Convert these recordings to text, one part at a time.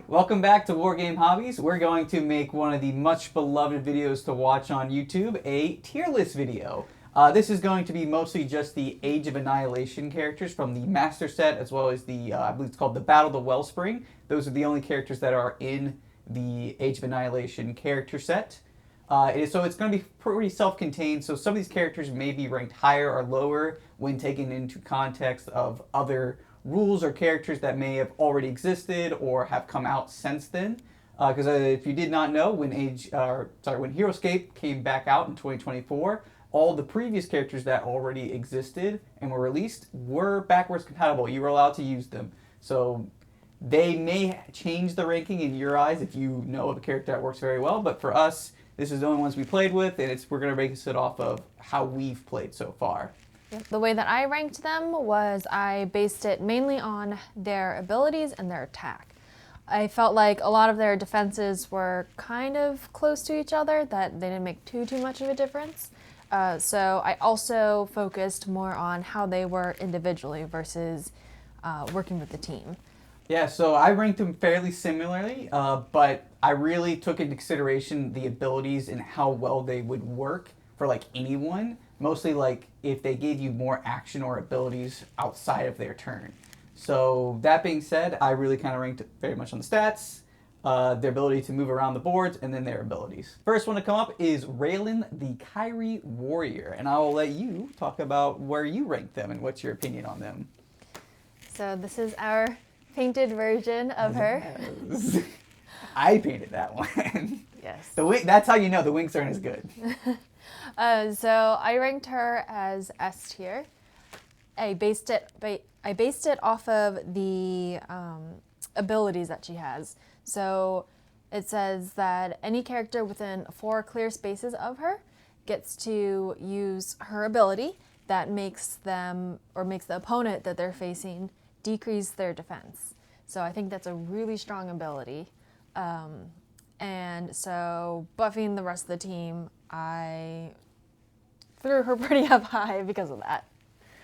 Welcome back to Wargame Hobbies. We're going to make one of the much beloved videos to watch on YouTube, a tier list video. This is going to be mostly just the Age of Annihilation characters from the Master Set, as well as the, I believe it's called the Battle of the Wellspring. Those are the only characters that are in the Age of Annihilation character set. So it's going to be pretty self-contained, so some of these characters may be ranked higher or lower when taken into context of other rules or characters that may have already existed or have come out since then. Because if you did not know, when Heroscape came back out in 2024, all the previous characters that already existed and were released were backwards compatible. You were allowed to use them. So they may change the ranking in your eyes if you know of a character that works very well, but for us, this is the only ones we played with, and we're going to base it off of how we've played so far. The way that I ranked them was I based it mainly on their abilities and their attack. I felt like a lot of their defenses were kind of close to each other, that they didn't make too much of a difference. So I also focused more on how they were individually versus working with the team. Yeah, so I ranked them fairly similarly, but I really took into consideration the abilities and how well they would work for like anyone. Mostly like if they gave you more action or abilities outside of their turn. So that being said, I really kind of ranked it very much on the stats, their ability to move around the boards, and then their abilities. First one to come up is Raylan the Kyrie Warrior, and I will let you talk about where you rank them and what's your opinion on them. So this is our painted version of her. Yes. I painted that one. Yes. That's how you know the wings aren't as good. So I ranked her as S tier. I based it off of the abilities that she has. So it says that any character within 4 clear spaces of her gets to use her ability that makes them, or makes the opponent that they're facing, decrease their defense. So I think that's a really strong ability. And so buffing the rest of the team, I threw her pretty up high because of that.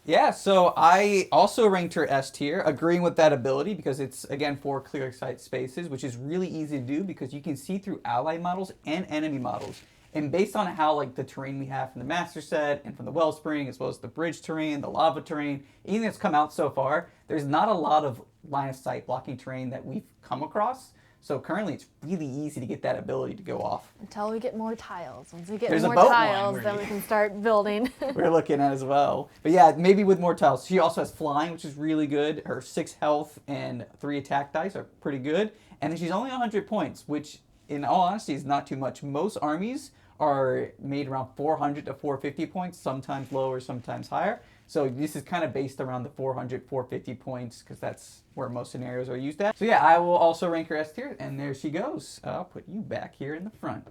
Yeah, so I also ranked her S tier, agreeing with that ability because it's, again, 4 clear sight spaces, which is really easy to do because you can see through ally models and enemy models. And based on how like the terrain we have from the Master Set and from the Wellspring, as well as the bridge terrain, the lava terrain, anything that's come out so far, there's not a lot of line of sight blocking terrain that we've come across. So currently it's really easy to get that ability to go off. Until we get more tiles. Once we get There's more tiles, then we can start building. We're looking at as well. But yeah, maybe with more tiles. She also has flying, which is really good. Her 6 health and 3 attack dice are pretty good. And then she's only 100 points, which in all honesty is not too much. Most armies are made around 400 to 450 points, sometimes lower, sometimes higher. So this is kind of based around the 400, 450 points because that's where most scenarios are used at. So yeah, I will also rank her S tier, and there she goes. I'll put you back here in the front.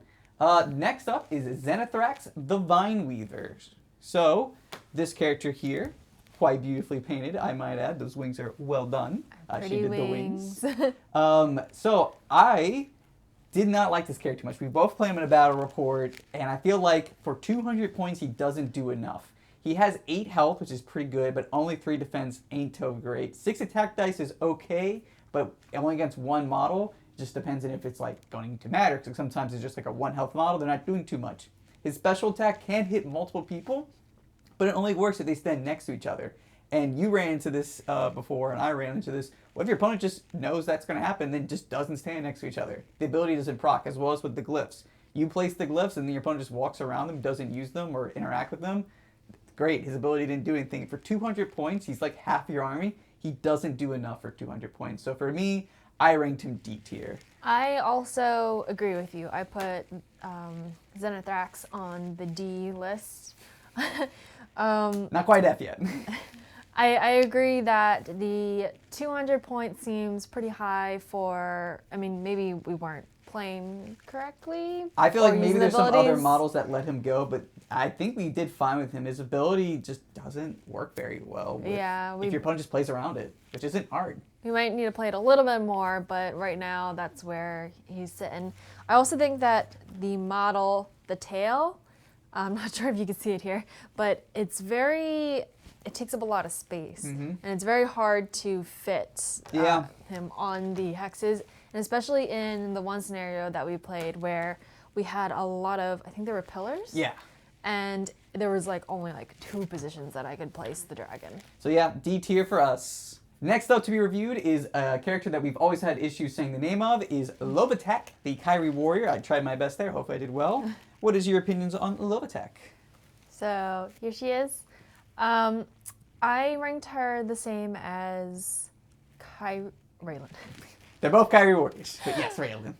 Next up is Zenithrax the Vine Weaver. So this character here, quite beautifully painted, I might add. Those wings are well done. She did wings. the wings. So I did not like this character much. We both play him in a battle report, and I feel like for 200 points, he doesn't do enough. He has 8 health, which is pretty good, but only 3 defense ain't so great. 6 attack dice is okay, but only against 1 model. Just depends on if it's like going to matter, because sometimes it's just like a 1 health model. They're not doing too much. His special attack can hit multiple people, but it only works if they stand next to each other. And you ran into this before, and I ran into this. What if your opponent just knows that's going to happen, then just doesn't stand next to each other? The ability doesn't proc, as well as with the glyphs. You place the glyphs, and then your opponent just walks around them, doesn't use them or interact with them. Great, his ability didn't do anything. For 200 points, he's like half your army. He doesn't do enough for 200 points. So for me, I ranked him D tier. I also agree with you. I put Zenithrax on the D list. Not quite F yet. I agree that the 200 points seems pretty high for, I mean, maybe we weren't playing correctly. I feel like maybe there's some other models that let him go, but I think we did fine with him. His ability just doesn't work very well if your opponent just plays around it, which isn't hard. We might need to play it a little bit more, but right now that's where he's sitting. I also think that the model, the tail, I'm not sure if you can see it here, but it's very it takes up a lot of space, Mm-hmm. and it's very hard to fit Yeah. him on the hexes, and especially in the one scenario that we played where we had a lot of, I think there were pillars. Yeah. And there was like only like 2 positions that I could place the dragon. So yeah, D tier for us. Next up to be reviewed is a character that we've always had issues saying the name of, is Lovatek, the Kyrie warrior. I tried my best there. Hopefully I did well. What is your opinions on Lovatek? So here she is. I ranked her the same as Raylan. They're both Kyrie warriors, but yes, Raylan.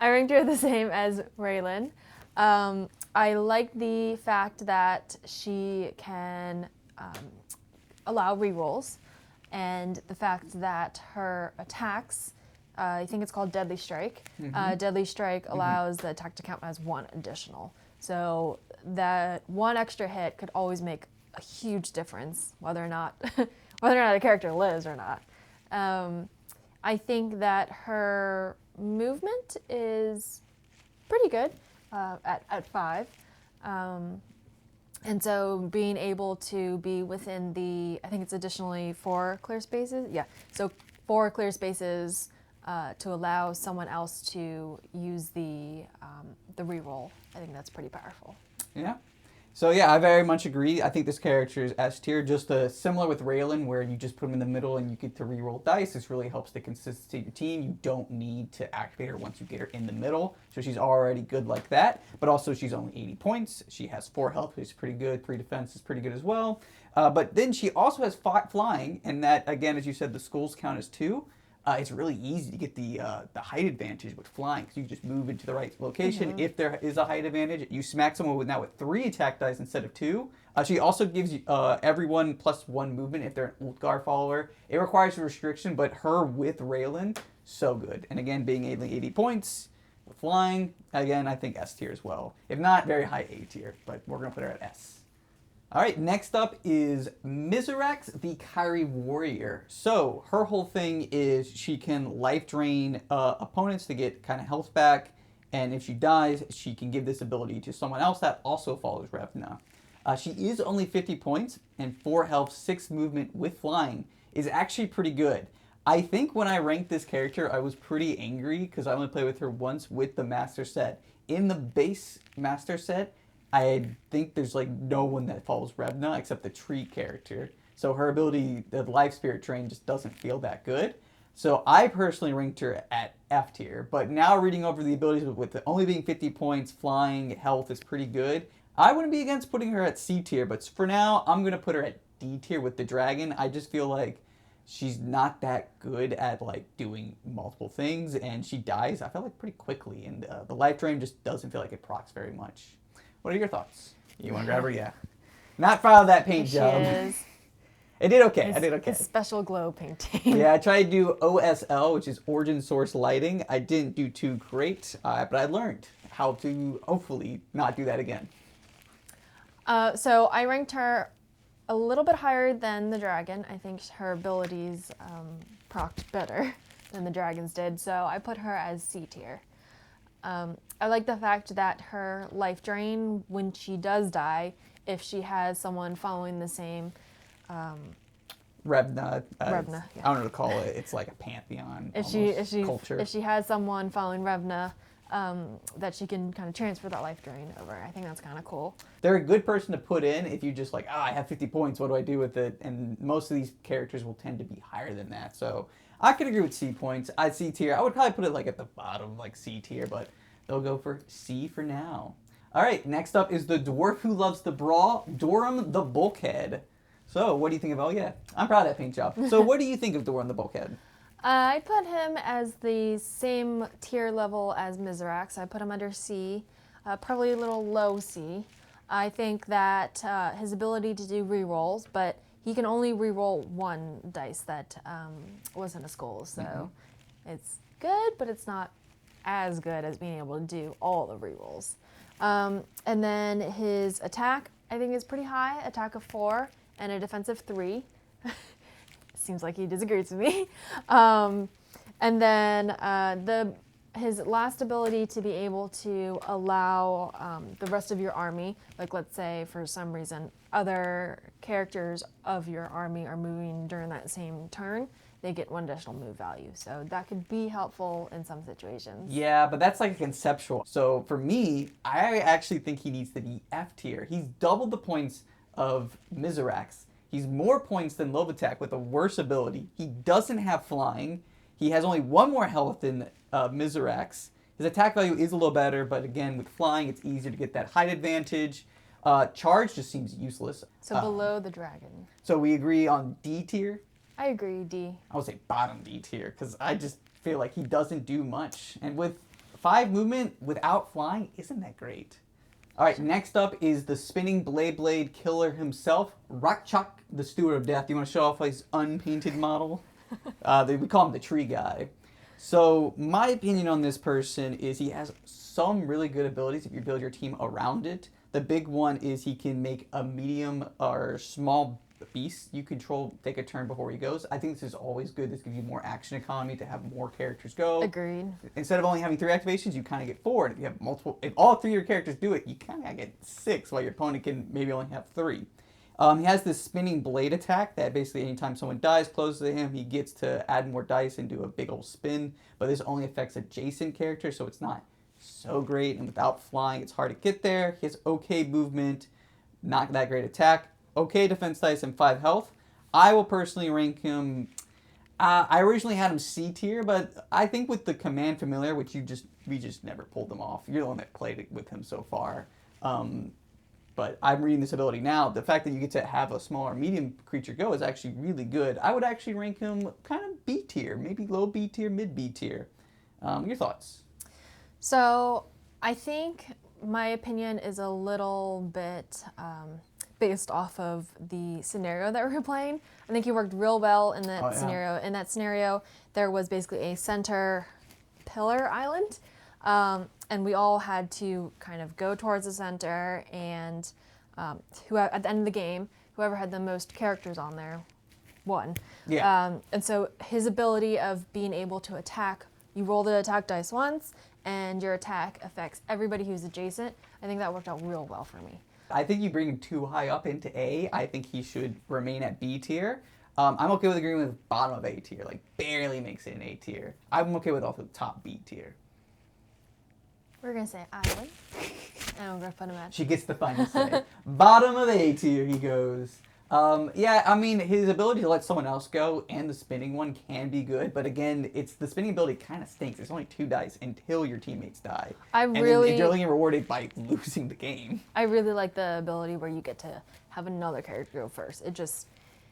I ranked her the same as Raylan. I like the fact that she can allow rerolls, and the fact that her attacks, I think it's called Deadly Strike. Deadly Strike allows the attack to count as 1 additional. So that 1 extra hit could always make a huge difference, whether or not a character lives or not. I think that her movement is pretty good at 5. And so being able to be within the, I think it's additionally 4 clear spaces. Yeah, so 4 clear spaces to allow someone else to use the reroll. I think that's pretty powerful. Yeah. So yeah, I very much agree. I think this character is S tier, just similar with Raylan, where you just put him in the middle and you get to reroll dice. This really helps the consistency of your team. You don't need to activate her once you get her in the middle. So she's already good like that. But also she's only 80 points. She has 4 health, which is pretty good. 3 defense is pretty good as well. But then she also has flying, and that, again, as you said, the skulls count as 2. It's really easy to get the height advantage with flying, because you just move into the right location. If there is a height advantage, you smack someone with 3 attack dice instead of 2. She also gives you everyone +1 movement if they're an Ultgar follower. It requires a restriction, but her with Raylan, so good. And again, being 80 points with flying, again, I think S tier as well. If not, very high A tier, but we're going to put her at S. All right, next up is Mizrax, the Kyrie warrior. So her whole thing is she can life drain opponents to get kind of health back, and if she dies, she can give this ability to someone else that also follows Revna. She is only 50 points, and 4 health, 6 movement with flying is actually pretty good. I think when I ranked this character, I was pretty angry because I only played with her once with the master set. In the base master set, I think there's like no one that follows Revna except the tree character. So her ability, the life spirit train, just doesn't feel that good. So I personally ranked her at F tier. But now reading over the abilities with only being 50 points, flying, health is pretty good. I wouldn't be against putting her at C tier, but for now, I'm going to put her at D tier with the dragon. I just feel like she's not that good at like doing multiple things, and she dies, I feel like, pretty quickly. And the life drain just doesn't feel like it procs very much. What are your thoughts? You want to grab her? Yeah. Not proud of that paint job. She is. I did okay. I did okay. It's special glow painting. Yeah, I tried to do OSL, which is Origin Source Lighting. I didn't do too great, but I learned how to hopefully not do that again. So I ranked her a little bit higher than the dragon. I think her abilities procced better than the dragons did, so I put her as C tier. I like the fact that her life drain, when she does die, if she has someone following the same Revna. Revna, yeah. I don't know what to call it. It's like a pantheon. Culture. If she has someone following Revna, that she can kind of transfer that life drain over. I think that's kind of cool. They're a good person to put in if you just like, I have 50 points, what do I do with it? And most of these characters will tend to be higher than that. So I could agree with C points. I'd C tier. I would probably put it like at the bottom, like C tier, but they'll go for C for now. All right, next up is the dwarf who loves the brawl, Dorum the Bulkhead. So what do you think of, oh yeah, I'm proud of that paint job. So what do you think of Dorum the Bulkhead? I put him as the same tier level as Mizrax. I put him under C, probably a little low C. I think that his ability to do rerolls, but he can only reroll 1 dice that wasn't a skull, so it's good, but it's not as good as being able to do all the rerolls. And then his attack, I think, is pretty high, attack of 4 and a defensive 3. Seems like he disagrees with me. And then the his last ability to be able to allow the rest of your army, like let's say for some reason other characters of your army are moving during that same turn, they get 1 additional move value. So that could be helpful in some situations. Yeah, but that's like a conceptual. So for me, I actually think he needs to be F tier. He's doubled the points of Mizrax. He's more points than Lovatek with a worse ability. He doesn't have flying. He has only 1 more health than Mizrax. His attack value is a little better, but again, with flying, it's easier to get that height advantage. Charge just seems useless. So below the dragon. So we agree on D tier? I agree, D. I would say bottom D tier, because I just feel like he doesn't do much. And with 5 movement without flying, isn't that great? All right, next up is the spinning blade killer himself, Rakchak, the Steward of Death. Do you want to show off his unpainted model? We call him the tree guy. So my opinion on this person is he has some really good abilities if you build your team around it. The big one is he can make a medium or small beast you control take a turn before he goes. I think this is always good. This gives you more action economy to have more characters go. Agreed. Instead of only having 3 activations, you kind of get 4. And if you have multiple, if all 3 of your characters do it, you kind of get 6, while your opponent can maybe only have 3. He has this spinning blade attack that basically anytime someone dies close to him, he gets to add more dice and do a big old spin. But this only affects adjacent characters, so it's not so great. And without flying, it's hard to get there. He has okay movement, not that great attack. Okay defense dice and 5 health. I will personally rank him. I originally had him C tier, but I think with the command familiar, which we just never pulled them off. You're the one that played it with him so far. But I'm reading this ability now. The fact that you get to have a smaller medium creature go is actually really good. I would actually rank him kind of B tier, maybe low B tier, mid B tier. Your thoughts? So I think my opinion is a little bit based off of the scenario that we were playing. I think he worked real well in that scenario. In that scenario, there was basically a center pillar island, and we all had to kind of go towards the center, and at the end of the game, whoever had the most characters on there won. Yeah. And so his ability of being able to attack, you roll the attack dice once, and your attack affects everybody who's adjacent. I think that worked out real well for me. I think you bring him too high up into A. I think he should remain at B tier. I'm okay with agreeing with bottom of A tier, like barely makes it an A tier. I'm okay with also top B tier. We're gonna say island, and I'm gonna put him at. She gets the final say. Bottom of A tier he goes. Yeah, I mean, his ability to let someone else go and the spinning one can be good, but again, it's the spinning ability kind of stinks. There's only 2 dice until your teammates die. And then you're only rewarded by losing the game. I really like the ability where you get to have another character go first. It just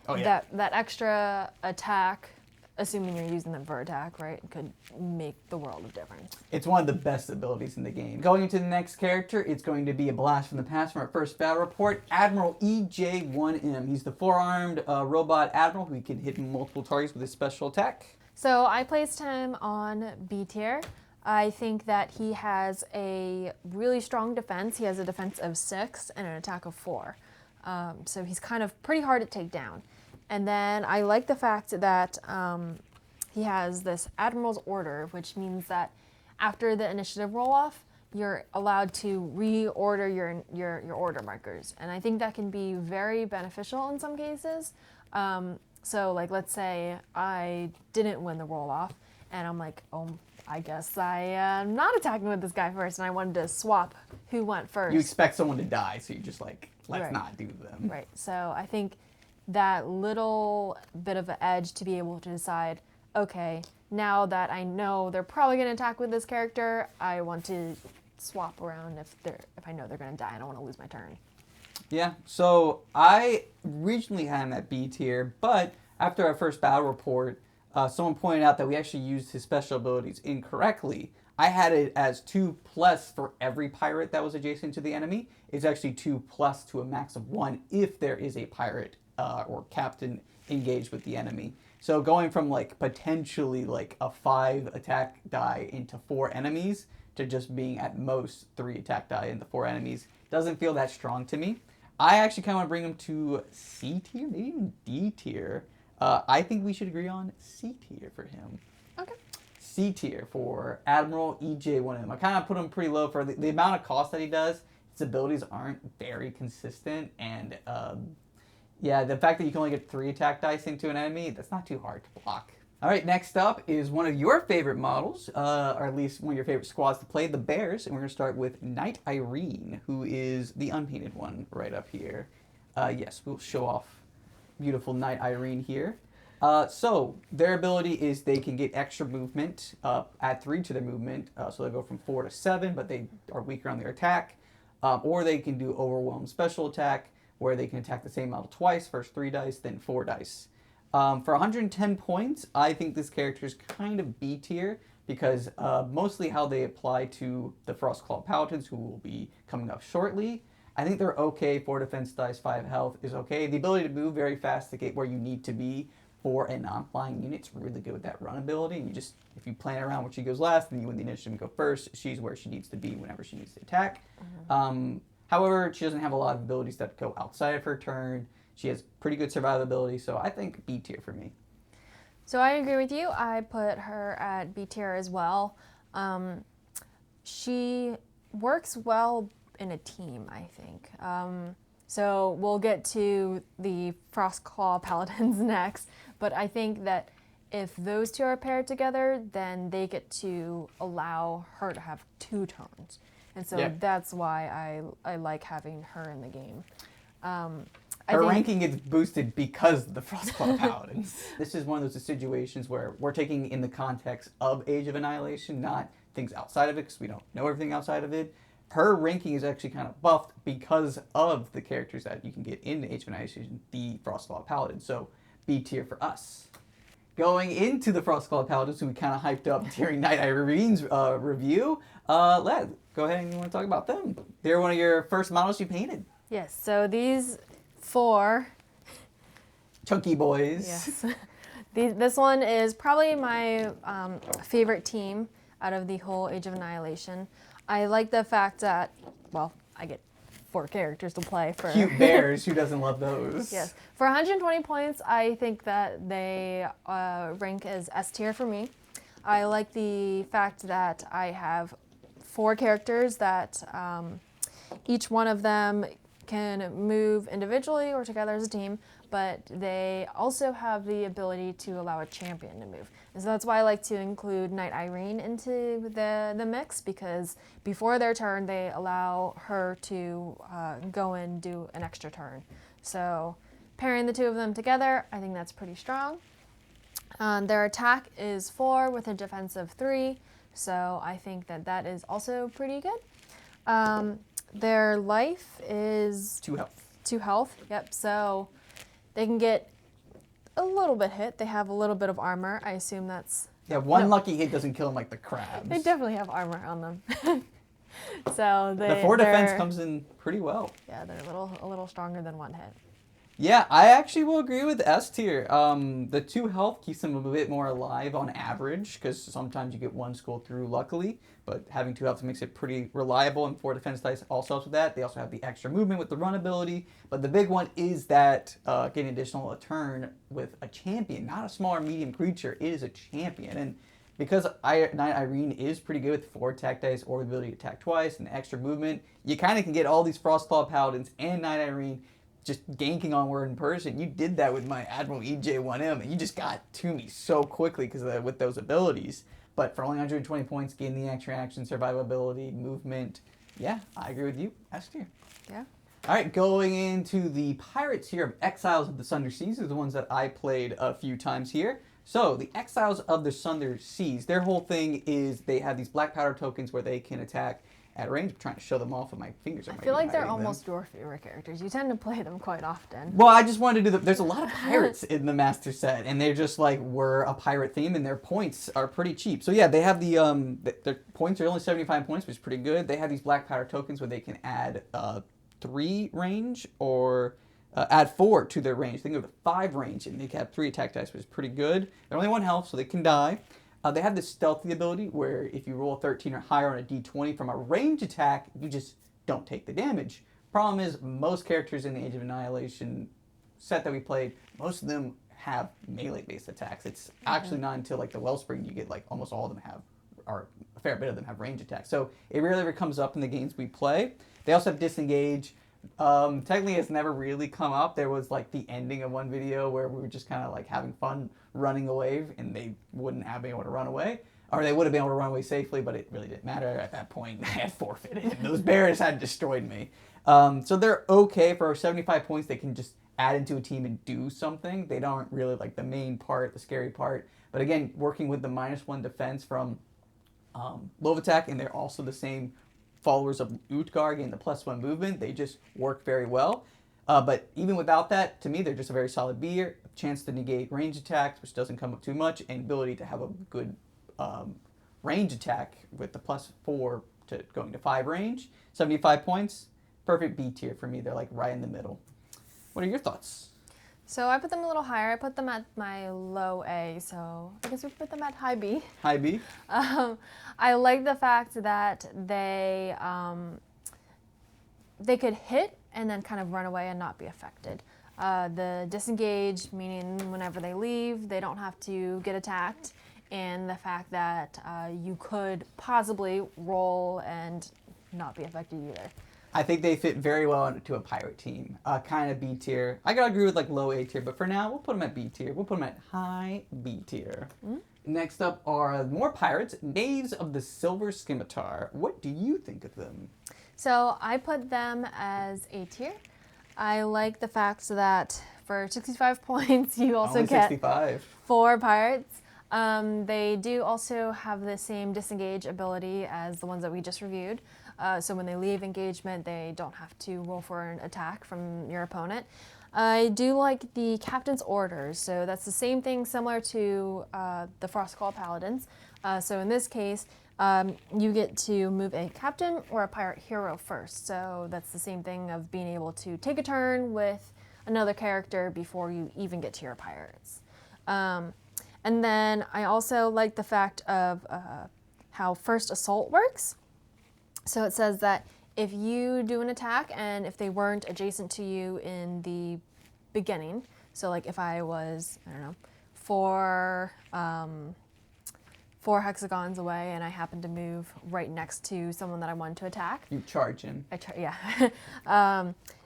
that extra attack, assuming you're using them for attack, right, could make the world of difference. It's one of the best abilities in the game. Going into the next character, it's going to be a blast from the past from our first battle report, Admiral EJ1M. He's the 4-armed robot admiral who can hit multiple targets with his special attack. So I placed him on B tier. I think that he has a really strong defense. He has a defense of 6 and an attack of 4. So he's kind of pretty hard to take down. And then I like the fact that he has this Admiral's Order, which means that after the initiative roll-off, you're allowed to reorder your order markers. And I think that can be very beneficial in some cases. So like, let's say I didn't win the roll-off, and I'm like, oh, I guess I am not attacking with this guy first, and I wanted to swap who went first. You expect someone to die, so you're just like, let's not do them. Right, so I think that little bit of an edge to be able to decide, okay, now that I know they're probably going to attack with this character, I want to swap around if I know they're going to die. I don't want to lose my turn. Yeah, so I originally had him at B tier, but after our first battle report, someone pointed out that we actually used his special abilities incorrectly. I had it as 2+ for every pirate that was adjacent to the enemy. It's actually 2+ to a max of 1 if there is a pirate or captain engaged with the enemy. So going from like potentially like a 5 attack die into 4 enemies to just being at most 3 attack die into 4 enemies doesn't feel that strong to me. I actually kind of want to bring him to C tier, maybe even D tier. I think we should agree on C tier for him. Okay. C tier for Admiral EJ1M. I kind of put him pretty low for the amount of cost that he does. His abilities aren't very consistent, and yeah, the fact that you can only get 3 attack dice into an enemy, that's not too hard to block. All right, next up is one of your favorite models, or at least one of your favorite squads to play, the Bears, and we're going to start with Knight Irene, who is the unpainted one right up here. Yes, we'll show off beautiful Knight Irene here. So their ability is they can get extra movement, add 3 to their movement, so they go from 4 to 7, but they are weaker on their attack. Or they can do Overwhelm Special Attack, where they can attack the same model twice, first 3 dice, then 4 dice. For 110 points, I think this character is kind of B tier, because mostly how they apply to the Frostclaw Paladins, who will be coming up shortly. I think they're okay. 4 defense dice, 5 health is okay. The ability to move very fast to get where you need to be for a non-flying unit's really good with that run ability. And you just, if you plan around when she goes last, then you win the initiative and go first. She's where she needs to be whenever she needs to attack. However, she doesn't have a lot of abilities that go outside of her turn. She has pretty good survivability, so I think B tier for me. So I agree with you. I put her at B tier as well. She works well in a team, I think. So we'll get to the Frostclaw Paladins next, but I think that if those two are paired together, then they get to allow her to have 2 turns. And so that's why I like having her in the game. Her ranking gets boosted because of the Frostclaw Paladins. This is one of those situations where we're taking in the context of Age of Annihilation, not things outside of it, because we don't know everything outside of it. Her ranking is actually kind of buffed because of the characters that you can get in Age of Annihilation, the Frostclaw Paladins. So B tier for us. Going into the Frostclaw Paladins, who we kind of hyped up during Knight Irene's review, go ahead and you want to talk about them. They're one of your first models you painted. Yes, so these 4 chunky boys. Yes. This one is probably my favorite team out of the whole Age of Annihilation. I like the fact that, well, I get 4 characters to play for. Cute bears, who doesn't love those? Yes. For 120 points, I think that they rank as S tier for me. I like the fact that I have 4 characters that each one of them can move individually or together as a team, but they also have the ability to allow a champion to move. And so that's why I like to include Knight Irene into the mix, because before their turn, they allow her to go and do an extra turn. So pairing the 2 of them together, I think that's pretty strong. Their attack is 4 with a defense of 3, so I think that that is also pretty good. Their life is 2 health. 2 health, yep. So they can get a little bit hit. They have a little bit of armor. I assume that's... Yeah, one lucky hit doesn't kill them like the crabs. They definitely have armor on them. So the 4 defense comes in pretty well. Yeah, they're a little stronger than 1 hit. Yeah, I actually will agree with S tier. The 2 health keeps them a bit more alive on average, because sometimes you get 1 skull through, luckily, but having 2 health makes it pretty reliable, and 4 defense dice also helps with that. They also have the extra movement with the run ability, but the big one is that getting additional a turn with a champion, not a small or medium creature. It is a champion, and because Knight Irene is pretty good with 4 attack dice or the ability to attack twice and extra movement, you kind of can get all these Frostclaw Paladins and Knight Irene just ganking on word in person. You did that with my Admiral EJ1M, and you just got to me so quickly because with those abilities. But for only 120 points, gain the extra action, survivability, movement. Yeah, I agree with you. S tier. Yeah. All right, going into the Pirates here of Exiles of the Sunder Seas, are the ones that I played a few times here. So the Exiles of the Sunder Seas, their whole thing is they have these black powder tokens where they can attack at range. I'm trying to show them off with my fingers. I feel like they're almost your favorite characters. You tend to play them quite often. Well, I just wanted to do there's a lot of pirates in the master set, and they're just like, we're a pirate theme, and their points are pretty cheap. So yeah, they have their points are only 75 points, which is pretty good. They have these black powder tokens where they can add 3 range or add 4 to their range. They can go to 5 range, and they can have 3 attack dice, which is pretty good. They're only 1 health, so they can die. They have this stealthy ability where if you roll a 13 or higher on a d20 from a range attack, you just don't take the damage. Problem is, most characters in the Age of Annihilation set that we played, most of them have melee-based attacks. It's actually not until like the Wellspring you get like almost all of them have, or a fair bit of them have range attacks. So it rarely ever comes up in the games we play. They also have disengage. Technically, it's never really come up. There was like the ending of one video where we were just kind of like having fun running away, and they wouldn't have been able to run away. Or they would have been able to run away safely, but it really didn't matter at that point. I had forfeited. Those bears had destroyed me. So they're okay for 75 points. They can just add into a team and do something. They don't really like the main part, the scary part. But again, working with the -1 defense from Lovatak, and they're also the same followers of Utgar, getting the +1 movement. They just work very well. But even without that, to me, they're just a very solid beer. A chance to negate range attacks, which doesn't come up too much, and ability to have a good range attack with the +4 to going to 5 range. 75 points. Perfect B tier for me. They're like right in the middle. What are your thoughts? So I put them a little higher. I put them at my low A, so I guess we put them at high B. High B? I like the fact that they could hit and then kind of run away and not be affected. The disengage, meaning whenever they leave, they don't have to get attacked. And the fact that you could possibly roll and not be affected either. I think they fit very well into a pirate team. Kind of B tier. I gotta agree with like low A tier, but for now, we'll put them at B tier. We'll put them at high B tier. Mm-hmm. Next up are more pirates, Knaves of the Silver Scimitar. What do you think of them? So I put them as A tier. I like the fact that for 65 points, you also Only get 65. 4 pirates. They do also have the same disengage ability as the ones that we just reviewed. So when they leave engagement, they don't have to roll for an attack from your opponent. I do like the captain's orders. So that's the same thing similar to the Frostclaw Paladins. So in this case, you get to move a captain or a pirate hero first. So that's the same thing of being able to take a turn with another character before you even get to your pirates. And then I also like the fact of how First Assault works. So it says that if you do an attack and if they weren't adjacent to you in the beginning, so like if I was, I don't know, 4 hexagons away and I happened to move right next to someone that I wanted to attack. You charge in.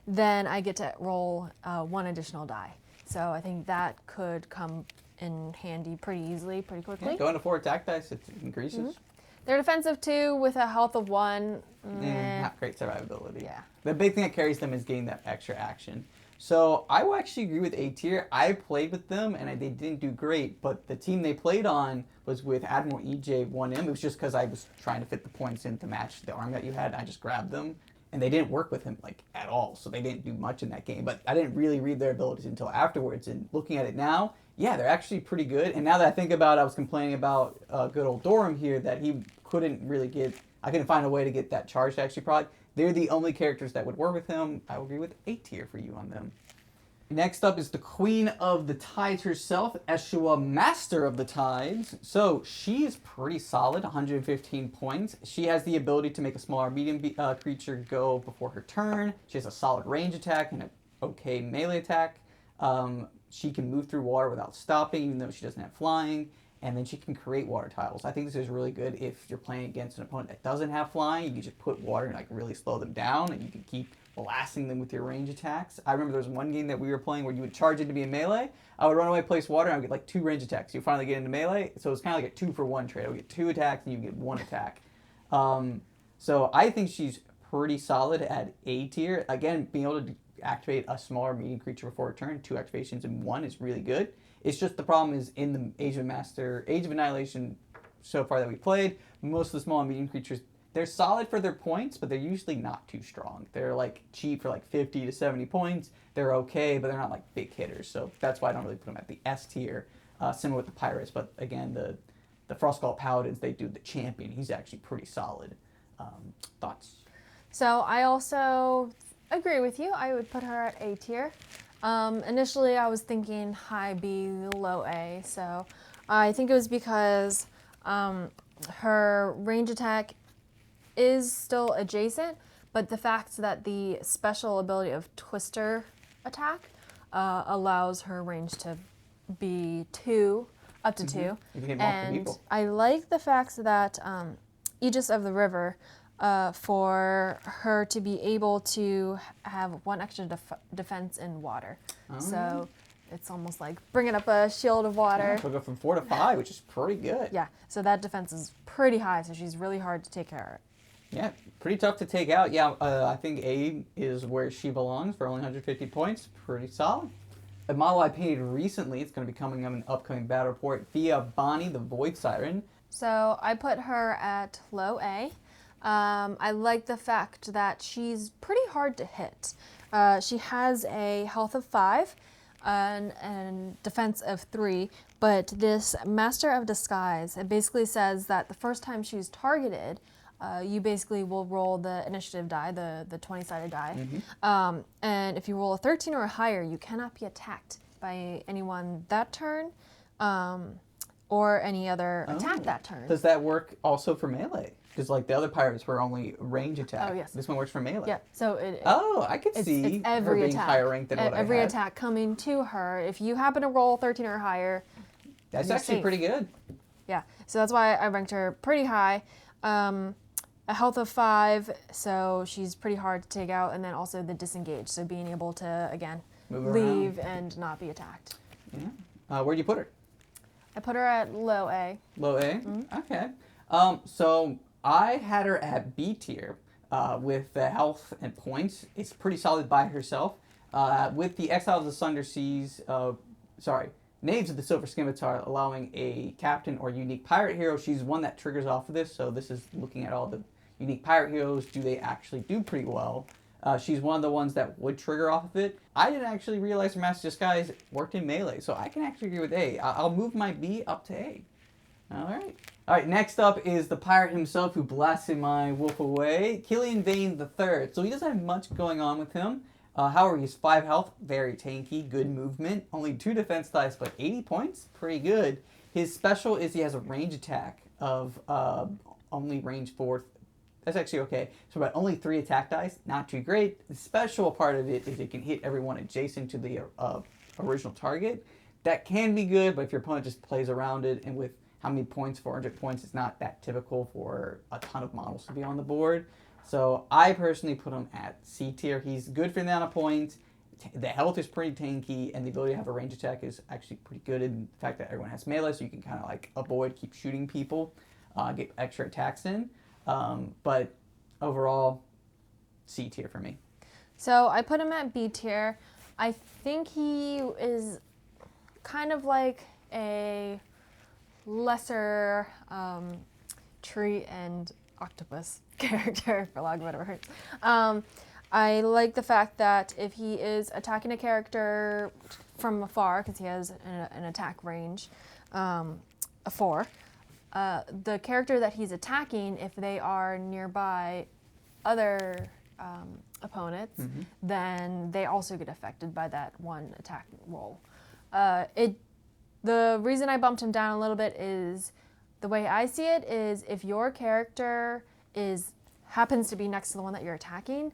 Then I get to roll 1 additional die. So I think that could come in handy pretty easily, pretty quickly. Yeah, going to 4 attack dice, it increases. Mm-hmm. They're defensive 2 with a health of 1. Not great survivability. Yeah. The big thing that carries them is getting that extra action. So I will actually agree with A tier. I played with them and they didn't do great, but the team they played on was with Admiral EJ1M. It was just because I was trying to fit the points in to match the arm that you had. I just grabbed them. And they didn't work with him like at all, so they didn't do much in that game. But I didn't really read their abilities until afterwards. And looking at it now, yeah, they're actually pretty good. And now that I think about it, I was complaining about good old Durham here that he couldn't really get. I couldn't find a way to get that charge to actually prod. They're the only characters that would work with him. I will agree with A tier for you on them. Next up is the Queen of the Tides herself, Eshua, Master of the Tides. So she is pretty solid, 115 points. She has the ability to make a smaller medium creature go before her turn. She has a solid range attack and an okay melee attack. She can move through water without stopping, even though she doesn't have flying. And then she can create water tiles. I think this is really good if you're playing against an opponent that doesn't have flying. You can just put water and like really slow them down, and you can keep blasting them with your range attacks. I remember there was one game that we were playing where you would charge into be a melee. I would run away, place water, and I would get like 2 range attacks. You finally get into melee, so it's kind of like a 2-for-1 trade. I would get 2 attacks and you get 1 attack. So I think she's pretty solid at A tier. Again, being able to activate a smaller medium creature before a turn, 2 activations in 1 is really good. It's just the problem is in the Age of Annihilation so far that we played, most of the small and medium creatures, they're solid for their points, but they're usually not too strong. They're like cheap for like 50 to 70 points. They're okay, but they're not like big hitters. So that's why I don't really put them at the S tier, similar with the Pirates. But again, the Frostclaw Paladins, they do the champion. He's actually pretty solid. Thoughts? So I also agree with you. I would put her at A tier. Initially, I was thinking high B, low A. So I think it was because her range attack is still adjacent, but the fact that the special ability of Twister attack allows her range to be 2, up to 2. You can hit multiple And people. I like the fact that Aegis of the River, for her to be able to have 1 extra defense in water. Oh. So it's almost like bringing up a shield of water. Yeah, she'll go from 4 to 5, which is pretty good. Yeah, so that defense is pretty high, so she's really hard to take care of. Yeah, pretty tough to take out. Yeah, I think A is where she belongs for only 150 points. Pretty solid. A model I painted recently, it's going to be coming up in an upcoming battle report, via Bonnie the Void Siren. So I put her at low A. I like the fact that she's pretty hard to hit. She has a health of 5 and defense of 3, but this Master of Disguise, it basically says that the first time she's targeted, you basically will roll the initiative die, the 20-sided die. Mm-hmm. And if you roll a 13 or higher, you cannot be attacked by anyone that turn or any other attack that turn. Does that work also for melee? Because like the other pirates were only range attack. Oh, yes. This one works for melee. Yeah, so I could see it's every her being attack. higher ranked than what I every had. attack coming to her. If you happen to roll 13 or higher, That's you're actually safe. pretty good. Yeah, so that's why I ranked her pretty high. A health of 5, so she's pretty hard to take out, and then also the disengage, so being able to, again, Move leave and not be attacked. Yeah. Where'd you put her? I put her at low A. Low A? Mm-hmm. Okay. So I had her at B tier with the health and points. It's pretty solid by herself. With the Exiles of the Sunder Seas, Knaves of the Silver Scimitar allowing a captain or unique pirate hero, she's one that triggers off of this. So this is looking at all the unique pirate heroes. Do they actually do pretty well? She's one of the ones that would trigger off of it. I didn't actually realize her Master Disguise worked in melee, so I can actually agree with A. I'll move my B up to A. All right, next up is the pirate himself who blasted my wolf away, Killian Vane III. So he doesn't have much going on with him. However, he's 5 health, very tanky, good movement, only 2 defense dice, but 80 points, pretty good. His special is he has a range attack of only range 4. That's actually okay. So about only 3 attack dice, not too great. The special part of it is it can hit everyone adjacent to the original target. That can be good, but if your opponent just plays around it, and with how many points, 400 points, it's not that typical for a ton of models to be on the board. So I personally put him at C tier. He's good for the amount of points. The health is pretty tanky, and the ability to have a range attack is actually pretty good in the fact that everyone has melee, so you can kind of like avoid, keep shooting people, get extra attacks in. But overall, C tier for me. So I put him at B tier. I think he is kind of like a lesser tree and octopus character, for lack of better words. I like the fact that if he is attacking a character from afar, because he has an attack range of 4, the character that he's attacking, if they are nearby other opponents, then they also get affected by that 1 attack roll. The reason I bumped him down a little bit is the way I see it is if your character happens to be next to the one that you're attacking,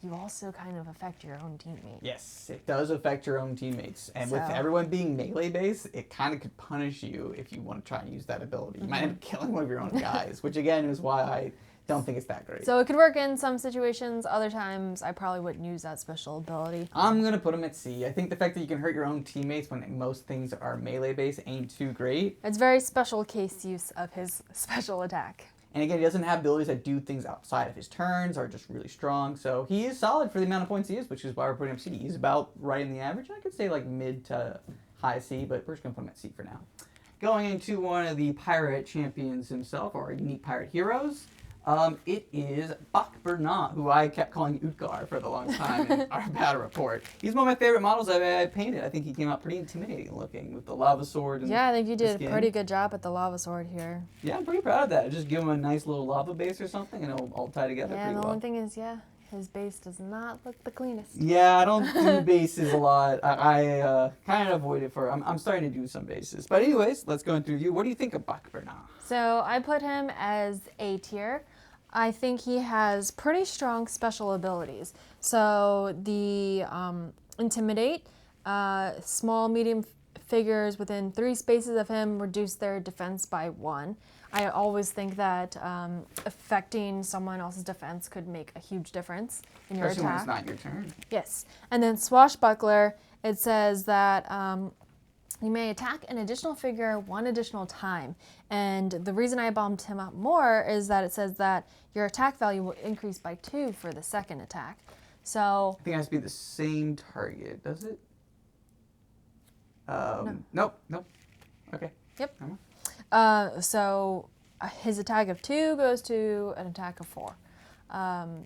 you also kind of affect your own teammate. Yes, it does affect your own teammates. And with everyone being melee based, it kind of could punish you if you want to try and use that ability. You might end up killing one of your own guys, which again is why I don't think it's that great. So it could work in some situations. Other times, I probably wouldn't use that special ability. I'm going to put him at C. I think the fact that you can hurt your own teammates when most things are melee based ain't too great. It's very special case use of his special attack. And again, he doesn't have abilities that do things outside of his turns or just really strong. So he is solid for the amount of points he is, which is why we're putting him C. He's about right in the average. I could say like mid to high C, but we're just going to put him at C for now. Going into one of the pirate champions himself, or unique pirate heroes, it is Bach Bernat, who I kept calling Utgar for the long time in our battle report. He's one of my favorite models I've painted. I think he came out pretty intimidating looking with the lava sword. And yeah, I think you did skin. a pretty good job at the lava sword here. Yeah, I'm pretty proud of that. Just give him a nice little lava base or something, and it'll all tie together Yeah, pretty the well. only thing is, his base does not look the cleanest. Yeah, I don't do bases a lot. I kind of avoid it for. I'm starting to do some bases. But anyways, let's go into review. What do you think of Bach Bernat? So I put him as A tier. I think he has pretty strong special abilities. So the Intimidate, small, medium figures within 3 spaces of him reduce their defense by 1. I always think that affecting someone else's defense could make a huge difference in your Especially attack. when it's not your turn. Yes. And then Swashbuckler, it says that you may attack an additional figure 1 additional time. And the reason I bumped him up more is that it says that your attack value will increase by 2 for the second attack. So I think it has to be the same target, does it? No. Nope. Okay. Yep. Uh-huh. So his attack of 2 goes to an attack of 4.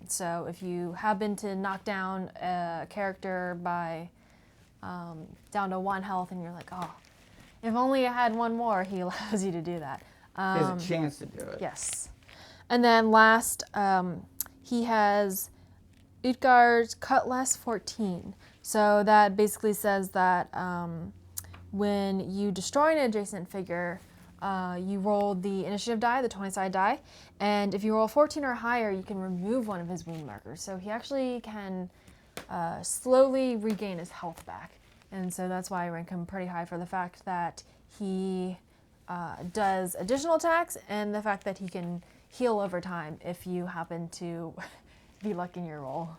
So if you happen to knock down a character by down to 1 health and you're like, oh, if only I had 1 more, he allows you to do that. He has a chance to do it. Yes. And then last, he has Utgard's Cutlass 14. So that basically says that when you destroy an adjacent figure, you roll the initiative die, the 20-sided die, and if you roll 14 or higher, you can remove one of his wound markers. So he actually can slowly regain his health back. And so that's why I rank him pretty high for the fact that he does additional attacks and the fact that he can heal over time if you happen to be lucky in your roll.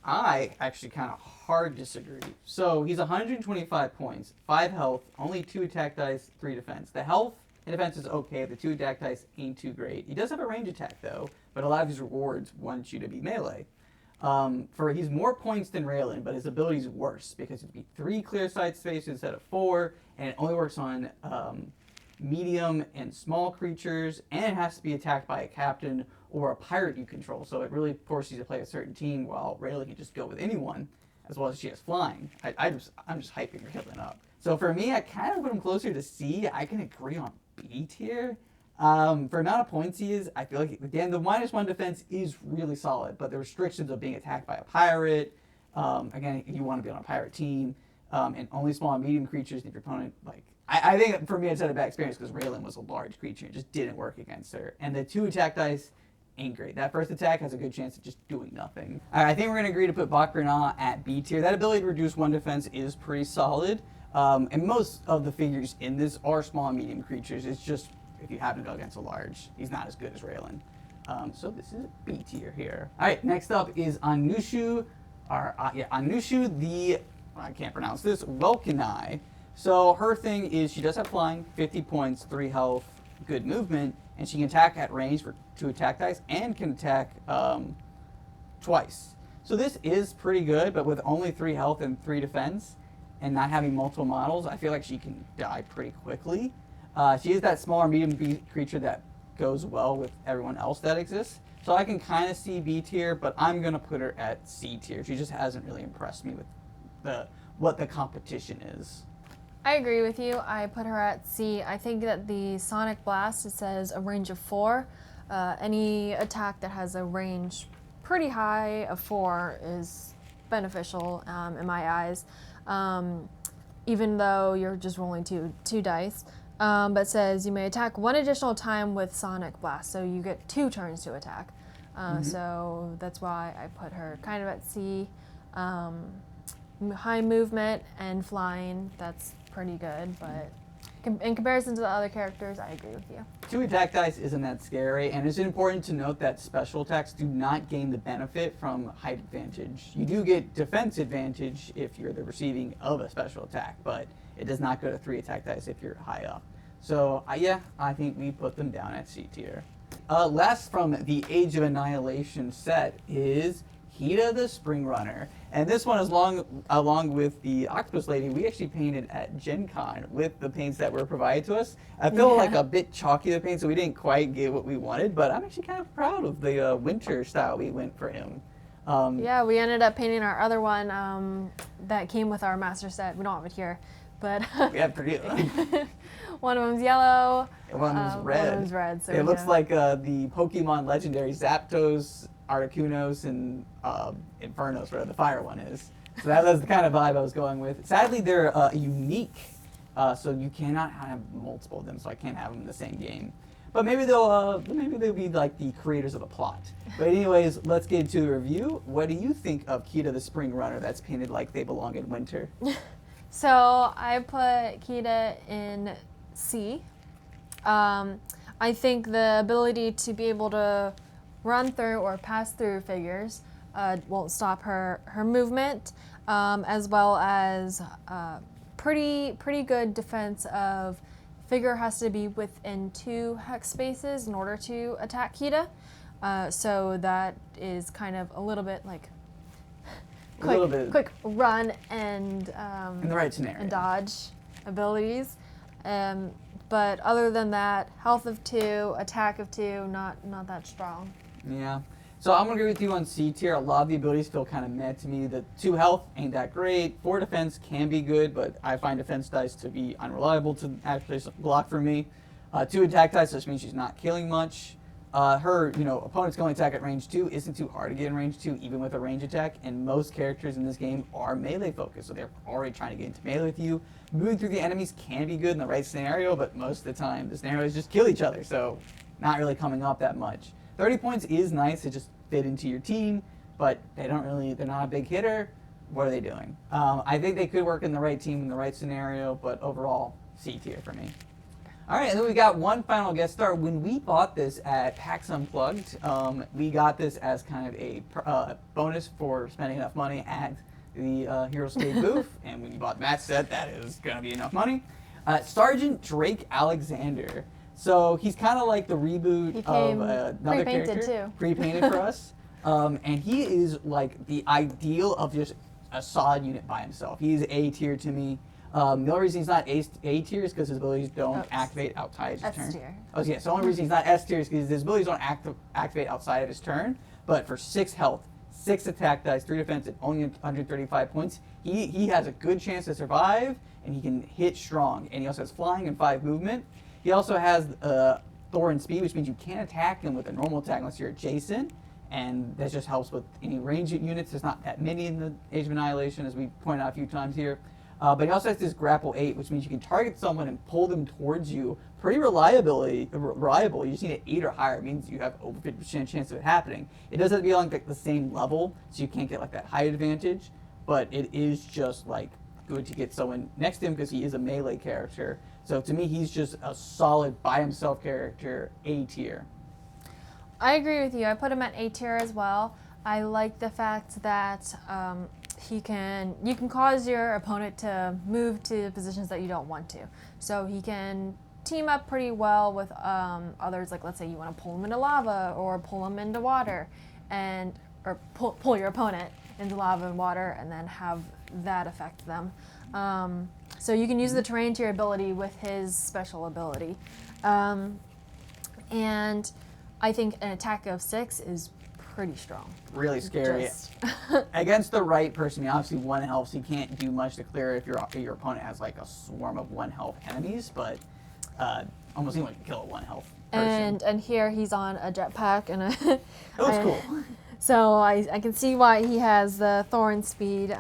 I actually kind of hard disagree. So he's 125 points, 5 health, only 2 attack dice, 3 defense. The health and defense is okay. The 2 attack dice ain't too great. He does have a range attack though, but a lot of his rewards want you to be melee. He's more points than Raylan, but his ability is worse because it'd be 3 clear side spaces instead of 4, and it only works on medium and small creatures, and it has to be attacked by a captain or a pirate you control. So it really forces you to play a certain team, while Raylan can just go with anyone, as well as she has flying. I'm just hyping Raylan up. So for me, I kind of put him closer to C. I can agree on B tier. For amount of points he is, I feel like, again, the -1 defense is really solid, but the restrictions of being attacked by a pirate, again, you want to be on a pirate team, and only small and medium creatures, if your opponent, I think for me it's had a bad experience because Raylan was a large creature. It just didn't work against her. And the 2 attack dice ain't great. That first attack has a good chance of just doing nothing. I think we're going to agree to put Bakrana at B tier. That ability to reduce 1 defense is pretty solid. And most of the figures in this are small and medium creatures. It's just, if you happen to go against a large, he's not as good as Raylan. So this is B tier here. All right, next up is Anushu, Anushu the, I can't pronounce this, Welkanai. So her thing is she does have flying, 50 points, 3 health, good movement, and she can attack at range for 2 attack dice and can attack twice. So this is pretty good, but with only 3 health and 3 defense and not having multiple models, I feel like she can die pretty quickly. She is that smaller medium creature that goes well with everyone else that exists. So I can kind of see B tier, but I'm going to put her at C tier. She just hasn't really impressed me with what the competition is. I agree with you. I put her at C. I think that the Sonic Blast, it says a range of 4. Any attack that has a range pretty high of 4 is beneficial in my eyes, even though you're just rolling two dice. But it says you may attack 1 additional time with Sonic Blast, so you get 2 turns to attack. So that's why I put her kind of at C. High movement and flying, that's pretty good, but in comparison to the other characters, I agree with you. 2 attack dice isn't that scary, and it's important to note that special attacks do not gain the benefit from height advantage. You do get defense advantage if you're the receiving of a special attack, but it does not go to 3 attack dice if you're high up. So yeah, I think we put them down at C tier. Last from the Age of Annihilation set is Hida the Spring Runner. And this one is along with the Octopus Lady, we actually painted at Gen Con with the paints that were provided to us. I feel like a bit chalky, the paint, so we didn't quite get what we wanted, but I'm actually kind of proud of the winter style we went for him. Yeah, we ended up painting our other one that came with our master set. We don't have it here, but we have pretty. One of them's yellow. One of them's red. One of them's red. So it looks like the Pokemon legendary Zapdos, Articunos, and Infernos, where the fire one is. So that was the kind of vibe I was going with. Sadly, they're unique, so you cannot have multiple of them. So I can't have them in the same game. But maybe they'll be like the creators of a plot. But anyways, let's get into the review. What do you think of Kita the Spring Runner that's painted like they belong in winter? So I put Kita in C. I think the ability to be able to run through or pass through figures won't stop her movement, as well as pretty good defense of figure has to be within 2 hex spaces in order to attack Kita. So that is kind of a little bit like quick run and in the right scenario and dodge abilities. But other than that, health of 2, attack of 2, not that strong. Yeah. So I'm going to agree with you on C tier. A lot of the abilities feel kind of meh to me. The 2 health ain't that great. 4 defense can be good, but I find defense dice to be unreliable to actually block for me. 2 attack dice just means she's not killing much. Her, opponent's going to attack at range 2 isn't too hard to get in range 2, even with a range attack, and most characters in this game are melee focused, so they're already trying to get into melee with you. Moving through the enemies can be good in the right scenario, but most of the time the scenario is just kill each other, so not really coming up that much. 30 points is nice to just fit into your team, but they're not a big hitter. What are they doing? I think they could work in the right team in the right scenario, but overall, C tier for me. All right, and then we got one final guest star. When we bought this at PAX Unplugged, we got this as kind of a bonus for spending enough money at the Heroscape booth, and when you bought that set, that is going to be enough money. Sergeant Drake Alexander. So he's kind of like the reboot of another character. Too. Pre-painted for us. And he is like the ideal of just a solid unit by himself. He's A tier to me. The only reason he's not A tier is because his abilities don't activate outside his turn. S tier. Oh, yeah. So the only reason he's not S tier is because his abilities don't activate outside of his turn. But for 6 health, 6 attack dice, 3 defense, and only 135 points, he has a good chance to survive, and he can hit strong. And he also has flying and 5 movement. He also has Thor and speed, which means you can't attack him with a normal attack unless you're adjacent. And that just helps with any ranged units. There's not that many in the Age of Annihilation, as we pointed out a few times here. But he also has this grapple 8, which means you can target someone and pull them towards you. Pretty reliable. You just need an 8 or higher. It means you have over 50% chance of it happening. It doesn't have to be on like the same level, so you can't get like that height advantage. But it is just like good to get someone next to him because he is a melee character. So to me, he's just a solid by himself character, A tier. I agree with you. I put him at A tier as well. I like the fact that you can cause your opponent to move to positions that you don't want to. So he can team up pretty well with others. Like let's say you want to pull him into lava or pull him into water, or pull your opponent into lava and water, and then have that affect them. So you can use the terrain to your ability with his special ability. And I think an attack of 6 is pretty strong. Really scary. Against the right person, obviously 1 health, so you can't do much to clear if your opponent has like a swarm of 1 health enemies, but almost anyone can kill a 1 health person. And here he's on a jetpack and That was cool. So I can see why he has the Thorn speed,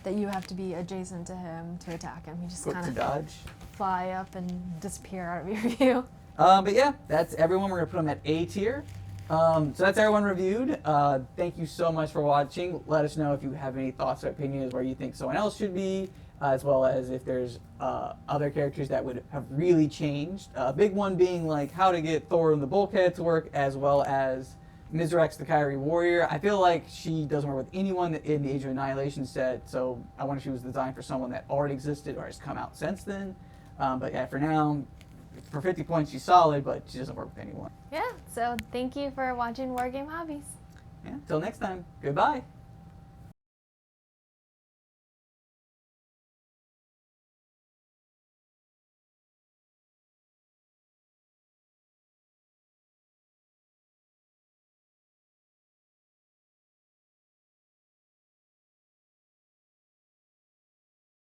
that you have to be adjacent to him to attack him. He just kind of dodge, fly up and disappear out of your view. But yeah, that's everyone. We're gonna put them at A tier. So that's everyone reviewed. Thank you so much for watching. Let us know if you have any thoughts or opinions where you think someone else should be, as well as if there's other characters that would have really changed. A big one being like how to get Thor and the Bulkhead to work, as well as Mizrax the Kyrie Warrior. I feel like she doesn't work with anyone in the Age of Annihilation set, so I wonder if she was designed for someone that already existed or has come out since then. But yeah, for now, for 50 points, she's solid, but she doesn't work with anyone. Yeah, so thank you for watching Wargame Hobbies. Yeah, till next time, goodbye.